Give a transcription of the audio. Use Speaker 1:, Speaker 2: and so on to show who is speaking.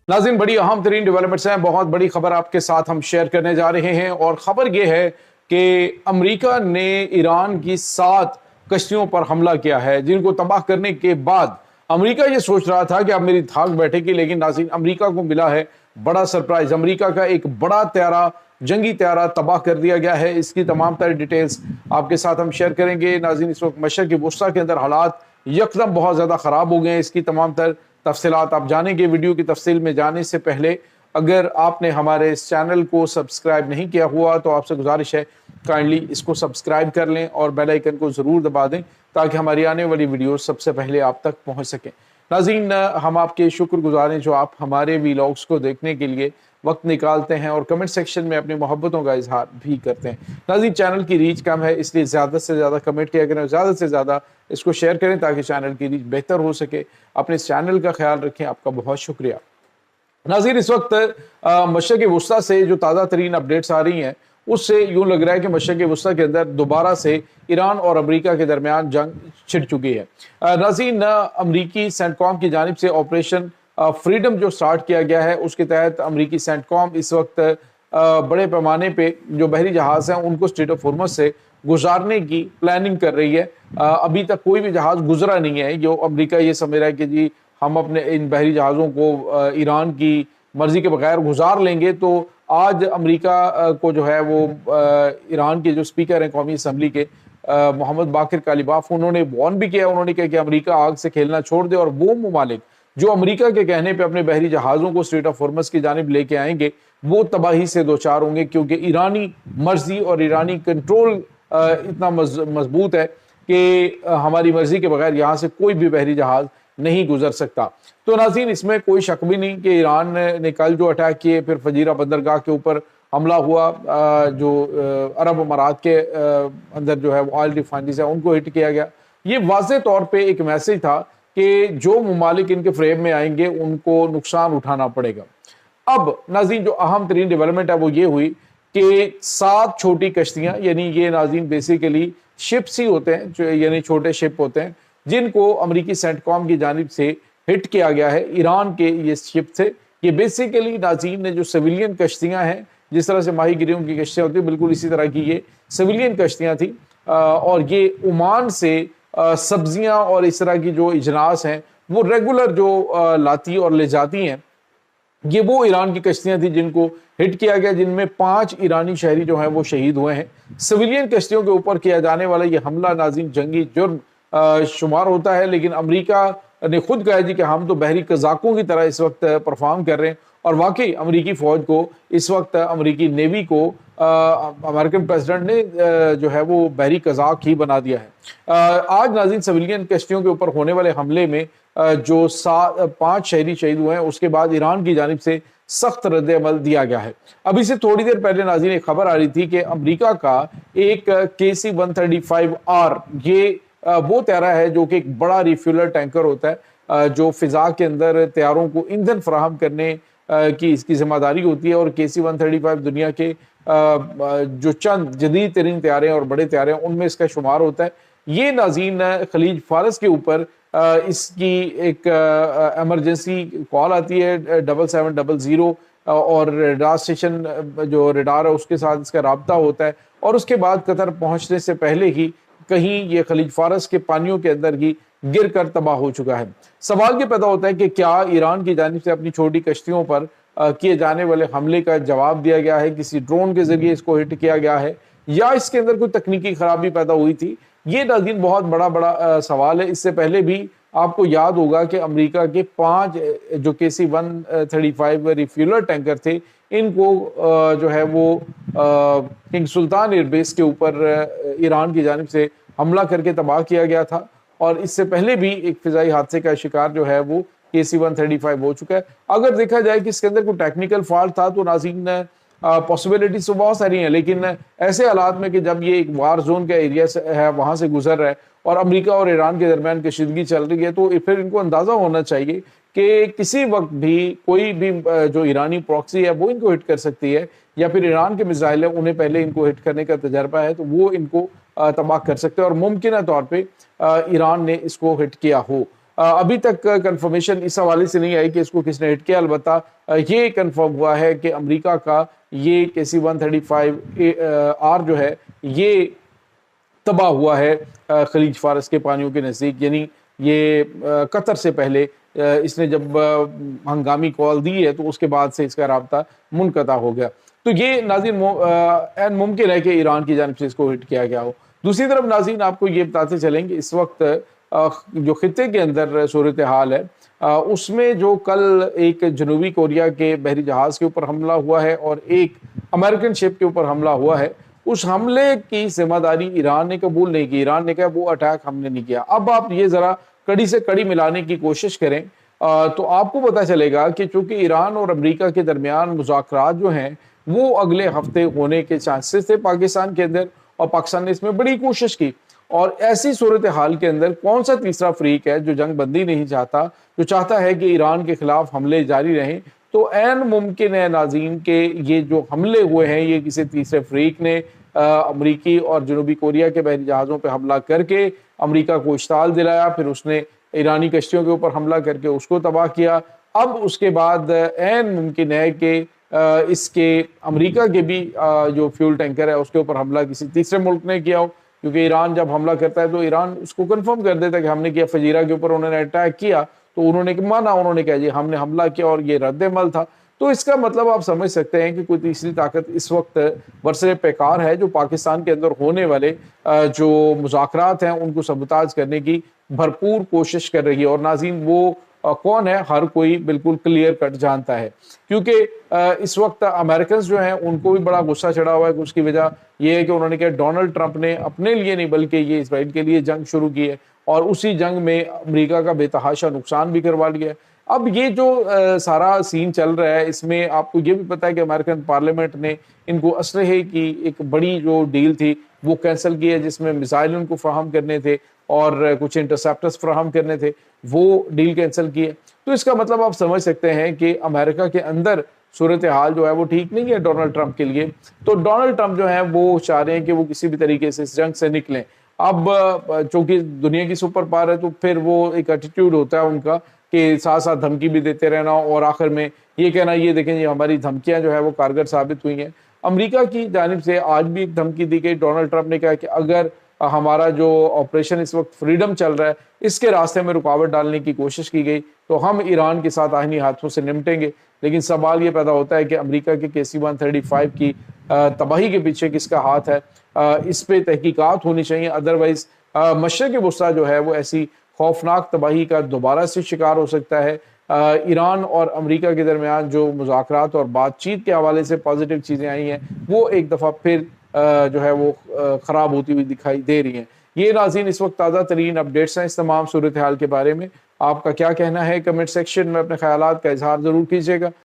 Speaker 1: नाज़रीन, बड़ी अहम तरीन डेवलपमेंट्स हैं। बहुत बड़ी खबर आपके साथ हम शेयर करने जा रहे हैं और ख़बर यह है कि अमेरिका ने ईरान की 7 कश्तियों पर हमला किया है, जिनको तबाह करने के बाद अमेरिका ये सोच रहा था कि अब मेरी धाक बैठेगी, लेकिन नाज़रीन अमेरिका को मिला है बड़ा सरप्राइज। अमेरिका का एक बड़ा त्यारा, जंगी त्यारा तबाह कर दिया गया है। इसकी तमाम तरह डिटेल्स आपके साथ हम शेयर करेंगे। नाज़रीन, इस वक्त मशरक़ वुस्ता के अंदर हालात यकदम बहुत ज़्यादा ख़राब हो गए हैं। इसकी तमाम तर तफसीलात आप जानेंगे। वीडियो की तफसील में जाने से पहले अगर आपने हमारे इस चैनल को सब्सक्राइब नहीं किया हुआ तो आपसे गुजारिश है काइंडली इसको सब्सक्राइब कर लें और बेल आइकन को ज़रूर दबा दें ताकि हमारी आने वाली वीडियो सबसे पहले आप तक पहुंच सकें। नाज़रीन, हम आपके शुक्रगुजार हैं जो आप हमारे वीलॉग्स को देखने के लिए वक्त निकालते हैं और कमेंट सेक्शन में अपनी मोहब्बतों का इजहार भी करते हैं। नाज़रीन, चैनल की रीच कम है, इसलिए ज़्यादा से ज़्यादा कमेंट किया करें, ज़्यादा से ज़्यादा इसको शेयर करें ताकि चैनल की रीच बेहतर हो सके। अपने इस चैनल का ख्याल रखें। आपका बहुत शुक्रिया। नाज़रीन, इस वक्त मशरक़ वुस्ता से जो ताज़ा तरीन अपडेट्स आ रही हैं उससे यूँ लग रहा है कि मशरक़ वुस्ता के अंदर दोबारा से ईरान और अमेरिका के दरमियान जंग छिड़ चुकी है। नाज़रीन, अमरीकी सेंटकॉम की जानिब से ऑपरेशन फ्रीडम जो स्टार्ट किया गया है उसके तहत अमरीकी सेंटकॉम इस वक्त बड़े पैमाने पे जो बहरी जहाज़ हैं उनको स्ट्रेट ऑफ हॉर्मज़ से गुजारने की प्लानिंग कर रही है। अभी तक कोई भी जहाज़ गुजरा नहीं है। जो अमेरिका ये समझ रहा है कि जी हम अपने इन बहरी जहाज़ों को ईरान की मर्जी के बगैर गुजार लेंगे, तो आज अमेरिका को जो है वो ईरान के जो स्पीकर हैं कौमी असम्बली के मोहम्मद बाकिर कालिबाफ, उन्होंने वार्न भी किया। उन्होंने कहा कि अमेरिका आग से खेलना छोड़ दे और वो ममालिक जो अमेरिका के कहने पे अपने बहरी जहाज़ों को स्ट्रेट ऑफ हॉर्मज़ की जानिब लेके आएंगे वो तबाही से दो चार होंगे, क्योंकि ईरानी मर्जी और ईरानी कंट्रोल इतना मजबूत है कि हमारी मर्जी के बगैर यहाँ से कोई भी बहरी जहाज़ नहीं गुजर सकता। तो नाज़रीन, इसमें कोई शक भी नहीं कि ईरान ने कल जो अटैक किए, फिर फजीरा बंदरगाह के ऊपर हमला हुआ, जो अरब अमारात के अंदर जो है वो ऑयल रिफाइनरीज है उनको हिट किया गया। ये वाज़े तौर पे एक मैसेज था कि जो ममालिक इनके फ्रेम में आएंगे उनको नुकसान उठाना पड़ेगा। अब नाज़रीन, जो अहम तरीन डेवलपमेंट है वो ये हुई कि 7 छोटी कश्तियाँ, यानी ये नाज़रीन बेसिकली शिप्स ही होते हैं, जो यानी छोटे शिप होते हैं, जिनको अमरीकी सेंटकॉम की जानिब से हिट किया गया है ईरान के ये शिप से। ये बेसिकली नाज़रीन ने जो सिविलियन कश्तियाँ हैं, जिस तरह से माहीगिरियों की कश्तियाँ होती हैं, बिल्कुल इसी तरह की ये सिविलियन कश्तियाँ थी और ये ओमान से सब्जियाँ और इस तरह की जो इजनास हैं वो रेगुलर जो लाती और ले जाती हैं। ये वो ईरान की कश्तियां थी जिनको हिट किया गया, जिनमें 5 ईरानी शहरी जो हैं वो शहीद हुए हैं। सिविलियन कश्तियों के ऊपर किया जाने वाला ये हमला नाज़रीन जंगी जुर्म शुमार होता है, लेकिन अमेरिका ने खुद कहा जी कि हम तो बहरी कज़ाकों की तरह इस वक्त परफॉर्म कर रहे हैं। और वाकई अमेरिकी फ़ौज को इस वक्त अमेरिकी नेवी को अमेरिकन प्रेसिडेंट ने जो है वो बहरी कज़ाक ही बना दिया है। आज नाज़रीन सिविलियन कश्तियों के ऊपर होने वाले हमले में जो 5 शहरी शहीद हुए हैं, उसके बाद ईरान की जानिब से सख्त रद्द अमल दिया गया है। अभी से थोड़ी देर पहले नाज़रीन एक खबर आ रही थी कि अमेरिका का एक KC-135R ये वो त्यारा है जो कि एक बड़ा रिफ्यूलर टैंकर होता है जो फिजा के अंदर तैयारों को ईंधन फराहम करने की इसकी जिम्मेदारी होती है। और KC-135 दुनिया के जो चंद जदीद तरीन तैयारे और बड़े तैयारे हैं उनमें इसका शुमार होता है। ये नाज़रीन खलीज फारस के ऊपर इसकी एक एमरजेंसी कॉल आती है 7700 और रडार स्टेशन जो रडार है उसके साथ इसका राब्ता होता है और उसके बाद कतर पहुंचने से पहले ही कहीं ये खलीज फारस के पानियों के अंदर ही गिर कर तबाह हो चुका है। सवाल ये पैदा होता है कि क्या ईरान की जानिब से अपनी छोटी कश्तियों पर किए जाने वाले हमले का जवाब दिया गया है, किसी ड्रोन के जरिए इसको हिट किया गया है, या इसके अंदर कोई तकनीकी खराबी पैदा हुई थी? ये नाज़रीन बहुत बड़ा सवाल है। इससे पहले भी आपको याद होगा कि अमेरिका के 5 जो KC-135 रिफ्यूलर टैंकर थे, इनको जो है वो किंग सुल्तान एयरबेस के ऊपर ईरान की जानिब से हमला करके तबाह किया गया था। और इससे पहले भी एक फिजाई हादसे का शिकार जो है वो KC-135 हो चुका है। अगर देखा जाए कि इसके अंदर कोई टेक्निकल फॉल्ट था तो नाज़रीन पॉसिबिलिटीज तो बहुत सारी हैं, लेकिन ऐसे हालात में कि जब ये एक वार जोन का एरिया है वहां से गुजर रहा है और अमेरिका और ईरान के दरमियान कशीदगी चल रही है, तो फिर इनको अंदाजा होना चाहिए कि किसी वक्त भी कोई भी जो ईरानी प्रॉक्सी है वो इनको हिट कर सकती है, या फिर ईरान के मिसाइल है उन्हें पहले इनको हिट करने का तजर्बा है तो वो इनको तबाह कर सकते हैं और मुमकिन तौर पर ईरान ने इसको हिट किया हो। ابھی تک کنفرمیشن اس حوالے سے نہیں آئی کہ اس کو کس نے ہٹ کیا، البتہ یہ کنفرم ہوا ہے کہ امریکہ کا یہ KC-135R جو ہے یہ تباہ ہوا ہے خلیج فارس کے پانیوں کے نزدیک، یعنی یہ قطر سے پہلے اس نے جب ہنگامی کال دی ہے تو اس کے بعد سے اس کا رابطہ منقطع ہو گیا۔ تو یہ ناظرین عین ممکن ہے کہ ایران کی جانب سے اس کو ہٹ کیا گیا ہو۔ دوسری طرف ناظرین آپ کو یہ بتاتے چلیں کہ اس وقت جو خطے کے اندر صورتحال ہے اس میں جو کل ایک جنوبی کوریا کے بحری جہاز کے اوپر حملہ ہوا ہے اور ایک امریکن شپ کے اوپر حملہ ہوا ہے، اس حملے کی ذمہ داری ایران نے قبول نہیں کی۔ ایران نے کہا وہ اٹیک ہم نے نہیں کیا۔ اب آپ یہ ذرا کڑی سے کڑی ملانے کی کوشش کریں تو آپ کو پتہ چلے گا کہ چونکہ ایران اور امریکہ کے درمیان مذاکرات جو ہیں وہ اگلے ہفتے ہونے کے چانسز تھے پاکستان کے اندر، اور پاکستان نے اس میں بڑی کوشش کی، اور ایسی صورتحال کے اندر کون سا تیسرا فریق ہے جو جنگ بندی نہیں چاہتا، جو چاہتا ہے کہ ایران کے خلاف حملے جاری رہیں؟ تو عین ممکن ہے ناظرین کہ یہ جو حملے ہوئے ہیں یہ کسی تیسرے فریق نے امریکی اور جنوبی کوریا کے بحری جہازوں پہ حملہ کر کے امریکہ کو اشتعال دلایا، پھر اس نے ایرانی کشتیوں کے اوپر حملہ کر کے اس کو تباہ کیا۔ اب اس کے بعد عین ممکن ہے کہ اس کے امریکہ کے بھی جو فیول ٹینکر ہے اس کے اوپر حملہ کسی تیسرے ملک نے کیا ہو، کیونکہ ایران جب حملہ کرتا ہے تو ایران اس کو کنفرم کر دیتا ہے کہ ہم نے کیا۔ فجیرہ کے اوپر انہوں نے اٹیک کیا تو انہوں نے مانا، انہوں نے کہا جی ہم نے حملہ کیا اور یہ رد عمل تھا۔ تو اس کا مطلب آپ سمجھ سکتے ہیں کہ کوئی تیسری طاقت اس وقت برسر پیکار ہے جو پاکستان کے اندر ہونے والے جو مذاکرات ہیں ان کو سبوتاژ کرنے کی بھرپور کوشش کر رہی ہے۔ اور ناظرین وہ کون ہے ہر کوئی بالکل کلیئر کٹ جانتا ہے، کیونکہ اس وقت امریکنز جو ہیں ان کو بھی بڑا غصہ چڑھا ہوا ہے۔ اس کی وجہ یہ ہے کہ انہوں نے کہا ڈونلڈ ٹرمپ نے اپنے لیے نہیں بلکہ یہ اسرائیل کے لیے جنگ شروع کی ہے، اور اسی جنگ میں امریکہ کا بے تحاشا نقصان بھی کروا لیا ہے۔ اب یہ جو سارا سین چل رہا ہے اس میں آپ کو یہ بھی پتا ہے کہ امریکن پارلیمنٹ نے ان کو اسلحے کی ایک بڑی جو ڈیل تھی وہ کینسل کی ہے، جس میں میزائل ان کو فراہم کرنے تھے اور کچھ انٹرسیپٹرز فراہم کرنے تھے، وہ ڈیل کینسل کی ہے۔ تو اس کا مطلب آپ سمجھ سکتے ہیں کہ امریکہ کے اندر صورتحال جو ہے وہ ٹھیک نہیں ہے ڈونلڈ ٹرمپ کے لیے۔ تو ڈونلڈ ٹرمپ جو ہے وہ چاہ رہے ہیں کہ وہ کسی بھی طریقے سے اس جنگ سے نکلیں۔ اب چونکہ دنیا کی سپر پاور ہے تو پھر وہ ایک ایٹیٹیوڈ ہوتا ہے ان کا کہ ساتھ ساتھ دھمکی بھی دیتے رہنا، اور آخر میں یہ کہنا یہ دیکھیں یہ ہماری دھمکیاں جو ہے وہ کارگر ثابت ہوئی ہیں۔ امریکہ کی جانب سے آج بھی ایک دھمکی دی گئی، ڈونلڈ ٹرمپ نے کہا کہ اگر ہمارا جو آپریشن اس وقت فریڈم چل رہا ہے اس کے راستے میں رکاوٹ ڈالنے کی کوشش کی گئی تو ہم ایران کے ساتھ آہنی ہاتھوں سے نمٹیں گے۔ لیکن سوال یہ پیدا ہوتا ہے کہ امریکہ کے KC-135 کی تباہی کے پیچھے کس کا ہاتھ ہے؟ اس پہ تحقیقات ہونی چاہیے، ادروائز مشرق وسطیٰ جو ہے وہ ایسی خوفناک تباہی کا دوبارہ سے شکار ہو سکتا ہے۔ ایران اور امریکہ کے درمیان جو مذاکرات اور بات چیت کے حوالے سے پازیٹیو چیزیں آئی ہیں وہ ایک دفعہ پھر جو ہے وہ خراب ہوتی ہوئی دکھائی دے رہی ہیں۔ یہ ناظرین اس وقت تازہ ترین اپڈیٹس ہیں اس تمام صورتحال کے بارے میں۔ آپ کا کیا کہنا ہے کمنٹ سیکشن میں اپنے خیالات کا اظہار ضرور کیجیے گا۔